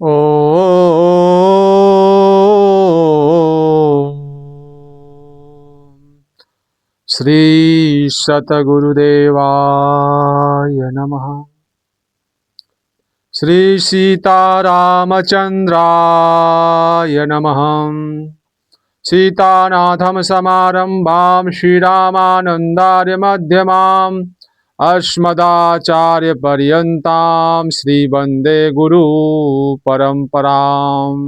ओम श्री सतगुरुदेवाय नमः। श्री सीतारामचंद्राय नमः। सीतानाथम समारंभां श्रीरामानंदार्य मध्यमाम् अस्मदाचार्य पर्यन्तां श्रीवन्दे गुरु परंपराम्।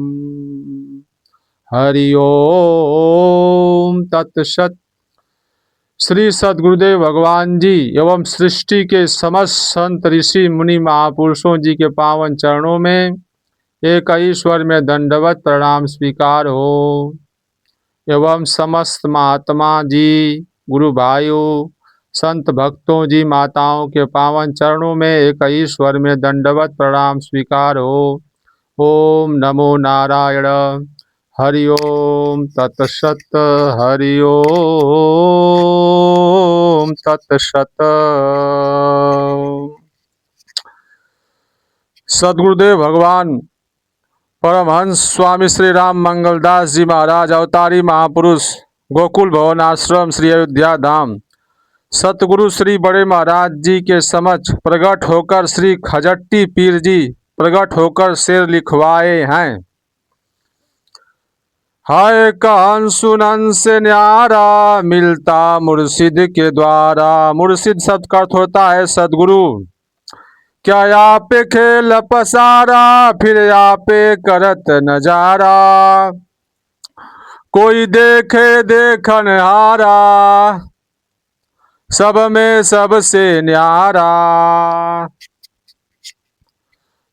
हरि ओम तत्सत। श्री सद्गुरुदेव भगवान जी एवं सृष्टि के समस्त संत ऋषि मुनि महापुरुषों जी के पावन चरणों में एक ईश्वर में दंडवत प्रणाम स्वीकार हो। एवं समस्त महात्मा जी, गुरु भाइयों, संत भक्तों जी, माताओं के पावन चरणों में एक ईश्वर में दंडवत प्रणाम स्वीकार हो। ओम नमो नारायण। हरि ओम तत्सत। हरि ओम तत्सत। सद्गुरुदेव भगवान परमहंस स्वामी श्री राम मंगलदास जी महाराज अवतारी महापुरुष, गोकुल भवन आश्रम, श्री अयोध्या धाम, सतगुरु श्री बड़े महाराज जी के समक्ष प्रकट होकर श्री खजट्टी पीर जी प्रकट होकर शेर लिखवाए हैं। हाय कहन सुनन से न्यारा मिलता मुर्शिद के द्वारा। मुर्शिद शब्द का अर्थ होता है सदगुरु। क्या आप पे खेल पसारा, फिर आप पे करत नजारा। कोई देखे देखन हारा, सब में सबसे न्यारा।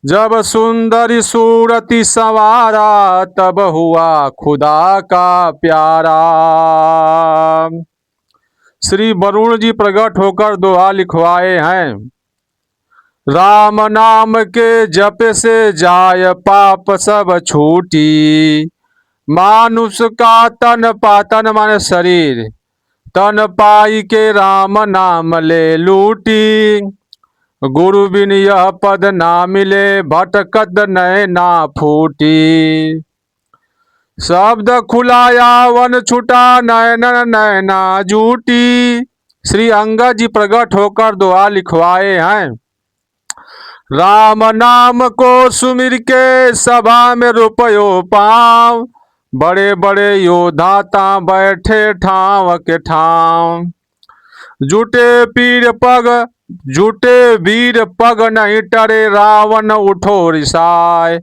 जब सुंदरी सूरती संवारा, तब हुआ खुदा का प्यारा। श्री वरुण जी प्रकट होकर दोहा लिखवाए हैं। राम नाम के जप से जाय पाप सब छूटी। मानुष का तन पातन माने शरीर, तन पाई के राम नाम ले लूटी। गुरु बिन यह पद ना मिले, भटकत नय ना फूटी। शब्द खुलाया वन छुटा, नयन नयना जूटी। श्री अंगद जी प्रकट होकर दोहा लिखवाए हैं। राम नाम को सुमिर के सभा में रुपयो पाँव। बड़े बड़े योद्धा ता बैठे ठाव के ठाव। जुटे वीर पग नहीं टरे, रावण उठो रिसाय।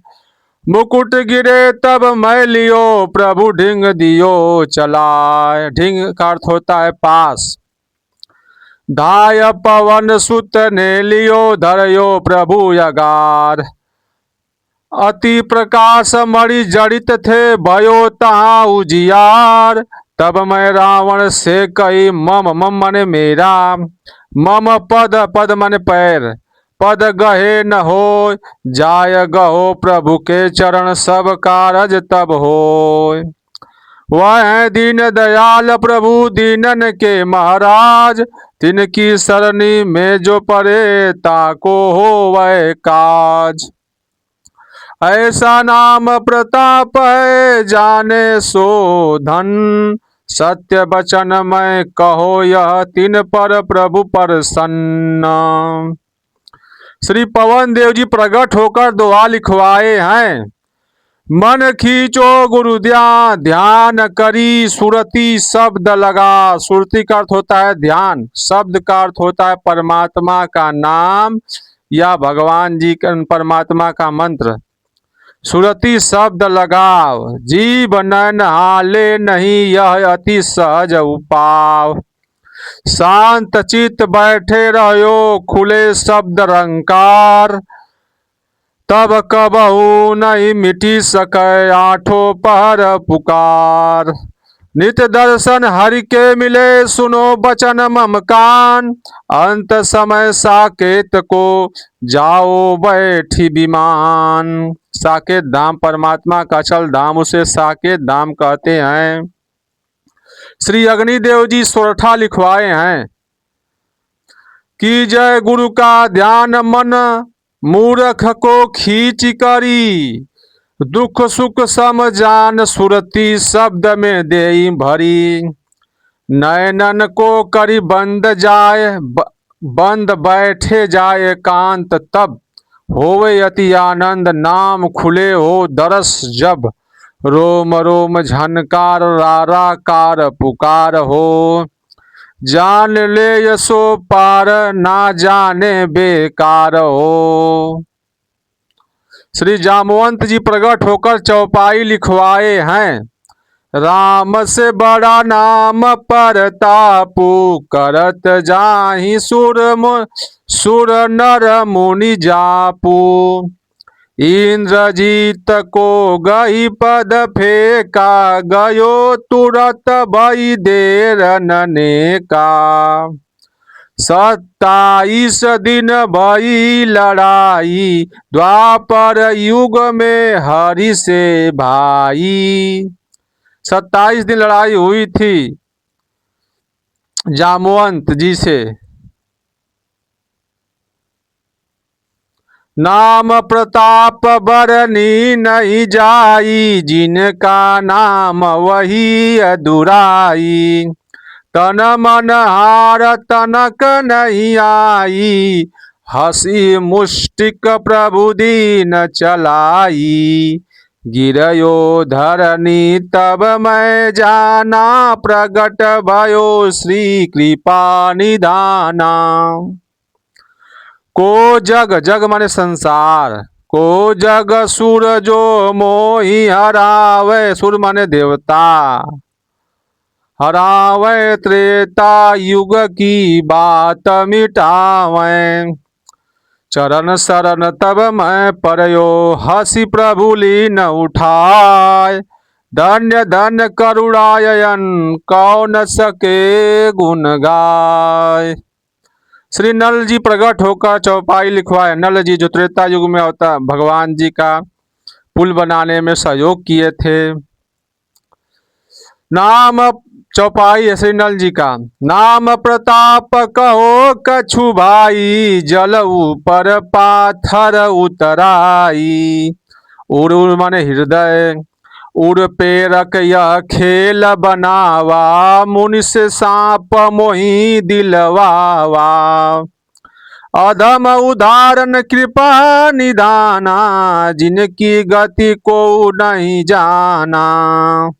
मुकुट गिरे तब मैं लियो, प्रभु ढिंग दियो चलाए। ढिंग का अर्थ होता है पास। धाय पवन सुत ने लियो, धरयो प्रभु यगार। अति प्रकाश मणि जड़ित थे, भयो तहाँ उजियार। तब मैं रावण से कही मम, मम मने मेरा। मम पद, पद मने पैर। पद गहे न हो, जाय गहो प्रभु के चरण, सब कारज तब हो। वह है दीन दयाल प्रभु, दीनन के महाराज। तिनकी सरनी में जो परे, ताको हो वह काज। ऐसा नाम प्रताप है, जाने सो धन। सत्य वचन मैं कहो, यह तिन पर प्रभु प्रसन्न। श्री पवन देव जी प्रकट होकर दोहा लिखवाए हैं। मन खींचो गुरु ध्यान करी, सुरति शब्द लगा। सुरति का अर्थ होता है ध्यान, शब्द का अर्थ होता है परमात्मा का नाम या भगवान जी का परमात्मा का मंत्र। सुरति शब्द लगाव, जीव नैन हाले नहीं, यह अति सहज उपाव। शांत चित बैठे रहो, खुले शब्द रंकार। तब कबहू नहीं मिटी सके, आठों पहर पुकार। नित दर्शन हरि के मिले, सुनो बचन मम कान। अंत समय साकेत को जाओ बैठी विमान। साकेत धाम परमात्मा का अचल धाम, उसे साकेत धाम कहते हैं। श्री अग्निदेव जी सोरठा लिखवाए हैं कि जय गुरु का ध्यान मन, मूर्ख को खींच करी, दुख सुख सम जान सुरती शब्द में देई भरी। नयनन को करी बंद जाए बंद बैठे जाए कांत, तब होवे अति आनंद नाम खुले हो दरस जब। रोम रोम झनकार राराकार पुकार हो, जान ले यसो पार ना जाने बेकार हो। श्री जामवंत जी प्रकट होकर चौपाई लिखवाए हैं। राम से बड़ा नाम परतापु, करत जाहि सुर नर मुनि जापू। इंद्रजीत को गई पद फेंका, गयो तुरत भई देर ननेका। 27 दिन भई लड़ाई, द्वापर युग में हरि से भाई। 27 दिन लड़ाई हुई थी जामवंत जी से। नाम प्रताप बरनी नहीं जाई, जिनका नाम वही अधुराई। तन मन हार तनक नहीं आई, हसी मुष्टिक प्रभु दीन चलाई। गिरयो धरनी तब मैं जाना, प्रगट भयो श्री कृपा निधाना। को जग, जग माने संसार, को जग सुर जो मोहि हरावे, सुर माने देवता, हरावे त्रेता युग की बात मिटावे। चरण शरण तब मैं परयो, हसी प्रभु लीन उठाय। धन्य धन्य करुणायन, कौन सके गुण गाय। श्री नल जी प्रकट होकर चौपाई लिखवाए। नल जी जो त्रेता युग में होता भगवान जी का पुल बनाने में सहयोग किए थे। नाम चौपाई है श्री नल जी का। नाम प्रताप कहो कछु भाई, जल ऊपर पाथर उतराई। उड़ उड़ माने हृदय, उड़ पेरक यह खेल बनावा, मुनि से सांप मोही दिलवावा। अधम उदाहरण कृपा निदाना, जिनकी गति को नहीं जाना।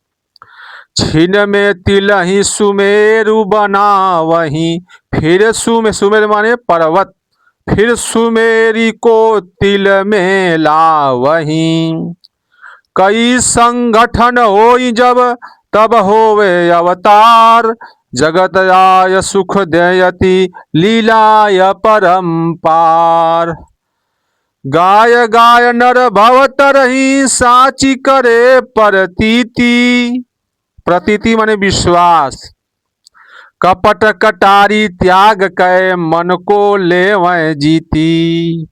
छिन में तिलहि सुमेरु बना वही, फिर सुमेर माने पर्वत, फिर सुमेरी को तिल में ला वही। कई संगठन होई जब, तब होवे अवतार। जगत आय सुख देयति, लीलाय परम्पार। गाय गाय नर भव तरही, साची करे प्रतीति। प्रतीति माने विश्वास। कपट कटारी त्याग कै, मन को लेवै जीती।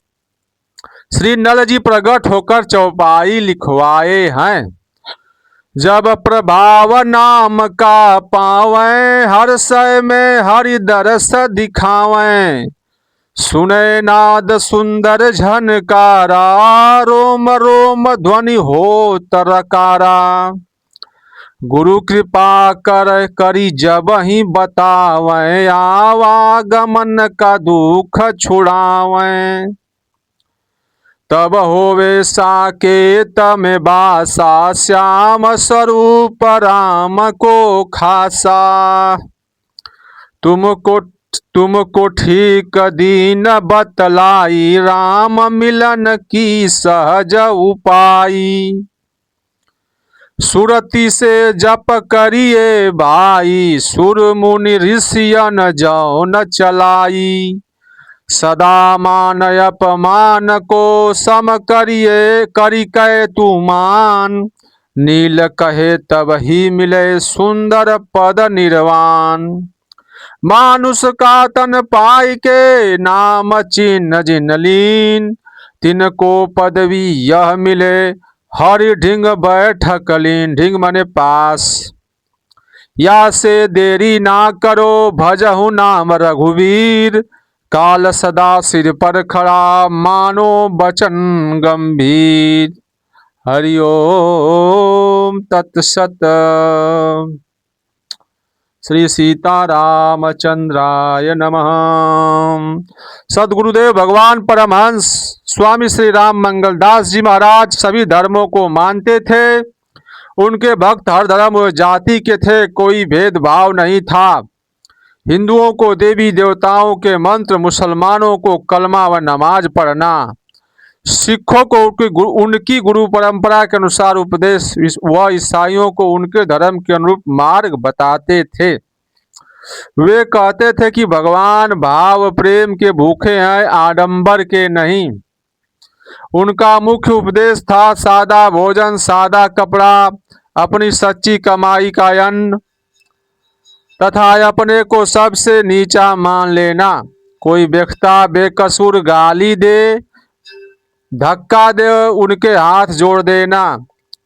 श्री नल जी प्रकट होकर चौपाई लिखवाए हैं। जब प्रभाव नाम का पावें, हर सय में हरि दरस दिखावें। सुने नाद सुंदर झनकारा, रोम रोम ध्वनि हो तरकारा। गुरु कृपा कर करी जब ही बतावें, आवागमन का दुख छुड़ावें। तब होवे साकेत में बासा, श्याम स्वरूप राम को खासा। तुमको ठीक दीन बतलाई, राम मिलन की सहज उपाई। सुरति से जप करिए भाई, सुर मुनि ऋषियन जो न चलाई। सदा मान अपमान को सम करिए, करी कै तू मान। नील कहे तब ही मिले सुंदर पद निर्वाण। मानुष का तन पाई के, नाम चिन्ह जिन लीन। तिनको पदवी यह मिले, हरि ढिंग बैठक लीन। ढिंग माने पास। या से देरी ना करो, भजहु नाम रघुवीर। काल सदा सिर पर खड़ा, मानो बचन गंभीर। हरि ओम तत्सत। श्री सीतारामचंद्राय नमः। सदगुरुदेव भगवान परमहंस स्वामी श्री राम मंगलदास जी महाराज सभी धर्मों को मानते थे। उनके भक्त हर धर्म व जाति के थे, कोई भेदभाव नहीं था। हिंदुओं को देवी देवताओं के मंत्र, मुसलमानों को कलमा व नमाज पढ़ना, सिखों को उनकी गुरु परंपरा के अनुसार उपदेश व ईसाइयों को उनके धर्म के अनुरूप मार्ग बताते थे। वे कहते थे कि भगवान भाव प्रेम के भूखे हैं, आडंबर के नहीं। उनका मुख्य उपदेश था सादा भोजन, सादा कपड़ा, अपनी सच्ची कमाई का अन्न तथा अपने को सबसे नीचा मान लेना। कोई व्यक्ति बेकसूर गाली दे, धक्का दे, उनके हाथ जोड़ देना।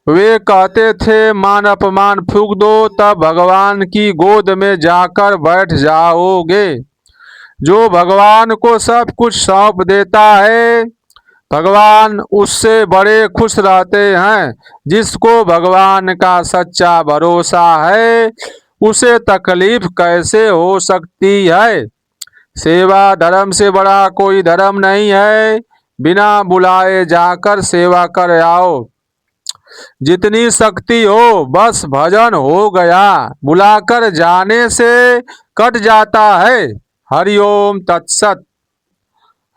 वे कहते थे मान अपमान फूंक दो, तब भगवान की गोद में जाकर बैठ जाओगे। जो भगवान को सब कुछ सौंप देता है, भगवान उससे बड़े खुश रहते हैं। जिसको भगवान का सच्चा भरोसा है, उसे तकलीफ कैसे हो सकती है। सेवा धर्म से बड़ा कोई धर्म नहीं है। बिना बुलाए जाकर सेवा कर आओ। जितनी शक्ति हो बस भजन हो गया, बुलाकर जाने से कट जाता है। हरि ओम तत्सत।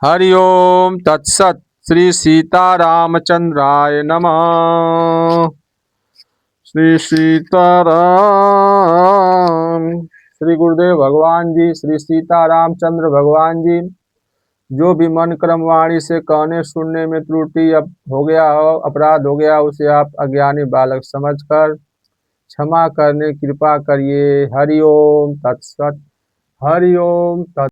हरि ओम तत्सत। श्री सीतारामचंद्राय नमः। श्री सीताराम। श्री गुरुदेव भगवान जी, श्री सीतारामचंद्र भगवान जी, जो भी मन कर्म वाणी से कहने सुनने में त्रुटि अब हो गया हो, अपराध हो गया, उसे आप अज्ञानी बालक समझकर क्षमा करने कृपा करिए। हरि ओम तत्सत। हरि ओम तत्